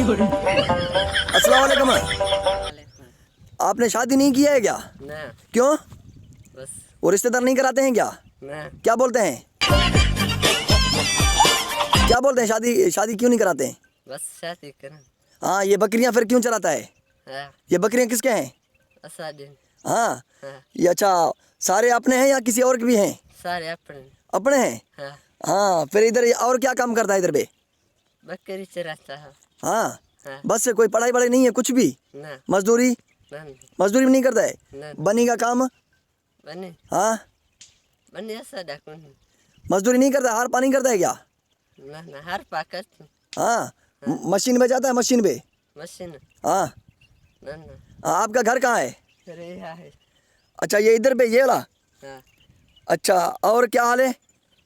अस्सलाम वालेकुम। आपने शादी नहीं किया है क्या? ना क्यों? बस वो रिश्तेदार नहीं कराते हैं क्या? ना क्या बोलते हैं? क्या बोलते हैं? शादी शादी क्यों नहीं कराते हैं? बस शादी करें। हाँ, ये बकरियां फिर क्यों चलाता है? हाँ ये बकरियां किसके हैं? असादिन। हाँ, हाँ ये अच्छा सारे अपने हैं या किसी और के भी हैं? सारे अपने। अपने हैं। हाँ हाँ, फिर इधर ये और क्या काम करता है इधर पे? बकरी चराता है। हाँ, हाँ बस से कोई पढ़ाई वढ़ाई नहीं है कुछ भी? ना मजदूरी? ना मजदूरी भी नहीं करता है? ना बनी का काम? बने हाँ, बने ऐसा डाकून मजदूरी नहीं करता, हार पानी करता है क्या? ना ना हर पाकर हाँ, हाँ। मशीन पे जाता है, मशीन पे? मशीन हाँ। ना ना हाँ, आपका घर कहाँ है? अरे यहाँ है। अच्छा, ये इधर पे ये वाला? हाँ अच्छा, और क्या हाल है?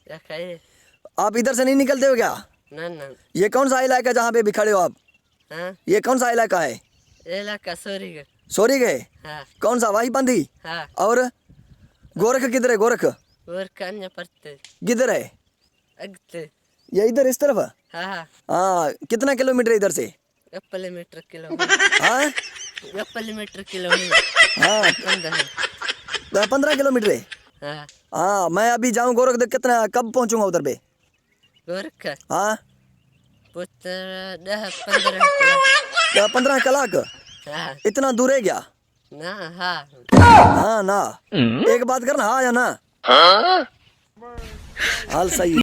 क्या खाए। आप इधर से नहीं निकलते हो क्या? ना ना ये कौन सा इलाका है जहाँ पे भी खड़े हो आप? हाँ ये कौन सा इलाका है? इलाका सोरी का। सोरी गए? हाँ कौन सा वाही बंदी? हाँ और गोरख किधर है? गोरख और कन्या पड़ते किधर है? अगते। ये इधर इस तरफ? हाँ हाँ हाँ, कितना किलोमीटर इधर से? गप्पल मीटर किलो हाँ गप्पल मीटर किलो हाँ, 15 किलोमीटर है। हाँ हाँ, मैं अभी जाऊँ गोरख देख, कितना कब पहुँचूंगा उधर पे? गोरखा हाँ, पुत्र 10-15 15 कलाक? हाँ इतना दूर है क्या? ना हाँ हाँ ना, एक बात करना, हाँ या ना? हाल सही।